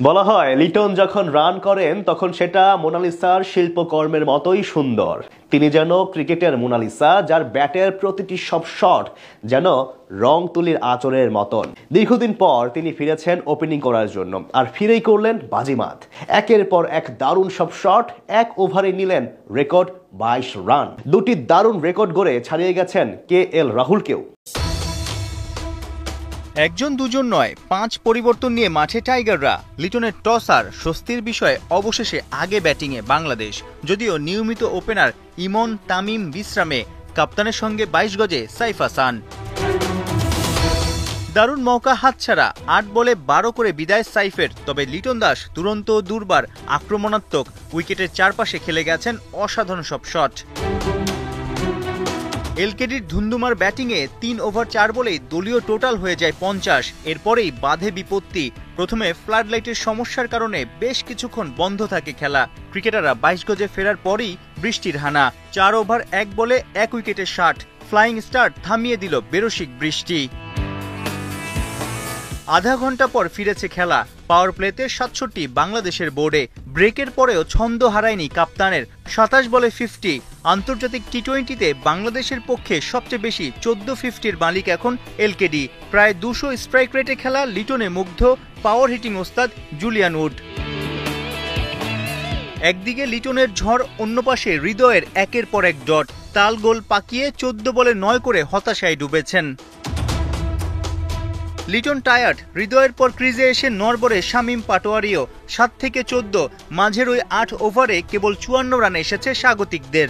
বলা হয় লিটন যখন রান করেন তখন সেটা মোনালিসার শিল্পকর্মের মতোই সুন্দর। তিনি যেন ক্রিকেটের মোনালিসা, যার ব্যাটের প্রতিটি সব শট যেন রং তুলির আঁচড়ের মতন। দীর্ঘদিন পর তিনি ফিরেছেন ওপেনিং করার জন্য, আর ফিরেই করলেন বাজিমাত। একের পর এক দারুণ সব শট, এক ওভারে নিলেন রেকর্ড 22 রান। দুটি দারুণ রেকর্ড গড়ে ছাড়িয়ে গেছেন KL রাহুলকেও। একজন দুজন নয়, 5 পরিবর্তন নিয়ে মাঠে টাইগাররা। লিটনের টস আর স্বস্তির বিষয়ে অবশেষে আগে ব্যাটিংয়ে বাংলাদেশ। যদিও নিয়মিত ওপেনার ইমন তামিম বিশ্রামে, কাপ্তানের সঙ্গে 22 গজে সাইফ হাসান। দারুণ মৌকা হাতছাড়া, 8 বলে 12 করে বিদায় সাইফের। তবে লিটন দাস দুরন্ত দুর্বার, আক্রমণাত্মক, উইকেটের চারপাশে খেলে গেছেন অসাধারণ সব শট। এলকেডির ধুন্দুমার ব্যাটিংয়ে 3 ওভার 4 বলেই দলীয় টোটাল হয়ে যায় 50। এরপরেই বাধে বিপত্তি। প্রথমে ফ্লাড লাইটের সমস্যার কারণে বেশ কিছুক্ষণ বন্ধ থাকে খেলা। ক্রিকেটাররা 22 গজে ফেরার পরই বৃষ্টির হানা। 4 ওভার 1 বলে 1 উইকেটে 60। ফ্লাইং স্টার্ট থামিয়ে দিল বেরসিক বৃষ্টি। আধা ঘন্টা পর ফিরেছে খেলা। পাওয়ার প্লেতে 67 বাংলাদেশের বোর্ডে। ব্রেকের পরেও ছন্দ হারায়নি কাপ্তানের। 27 বলে 50। আন্তর্জাতিক টি20তে বাংলাদেশের পক্ষে সবচেয়ে বেশি 14 50-র মালিক এখন এলকেডি। প্রায় 200 স্ট্রাইক রেটে খেলা লিটনে মুগ্ধ পাওয়ার হিটিং ওস্তাদ জুলিয়ান উড। একদিকে লিটনের ঝড়, অন্য পাশে হৃদয়ের একের পর এক ডট। তাল গোল পাকিয়ে 14 বলে 9 করে হতাশায় ডুবেছেন। লিটন টায়ার্ড, হৃদয়ের পর ক্রিজে এসে নড়বড়ে শামীম পাটোয়ারিও। 7 থেকে 14, মাঝের ওই 8 ওভারে কেবল 54 রান এসেছে স্বাগতিকদের।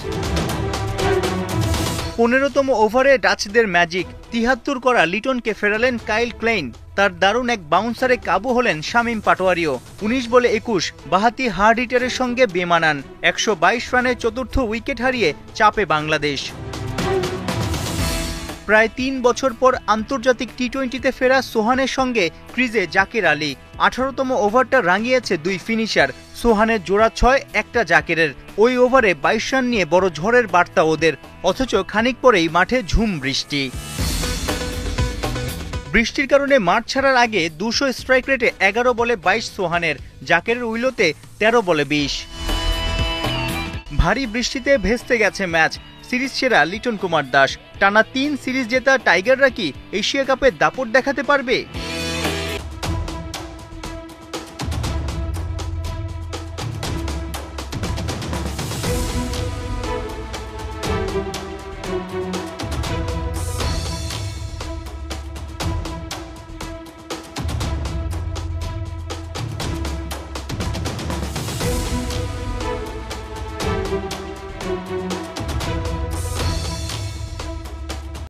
15তম ওভারে ডাচদের ম্যাজিক। 73 করা লিটনকে ফেরালেন কাইল ক্লেইন। তার দারুণ এক বাউন্সারে কাবু হলেন শামীম পাটোয়ারিও। 19 বলে 21, বাহাতি হার্ড হিটারের সঙ্গে বেমানান। 122 রানে চতুর্থ উইকেট হারিয়ে চাপে বাংলাদেশ। প্রায় 3 বছর পর আন্তর্জাতিক টি20তে ফেরা সোহানের সঙ্গে ক্রিজে জাকির আলী। 18তম ওভারটা রাঙিয়েছে 2 ফিনিশার। সোহানের জোড়া 6, একটা জাকিরের। ওই ওভারে 22 রান নিয়ে বড় ঝড়ের বার্তা ওদের। অথচ খানিক পরেই মাঠে ঝুম বৃষ্টি। বৃষ্টির কারণে মাঠ ছাড়ার আগে 200 স্ট্রাইক রেটে 11 বলে 22 সোহানের। জাকিরের উইলোতে 13 বলে 20। ভারী বৃষ্টিতে ভেস্তে গেছে ম্যাচ। সিরিজ সেরা লিটন কুমার দাস। টানা 3 সিরিজ জেতা টাইগাররা কি এশিয়া কাপে দাপট দেখাতে পারবে?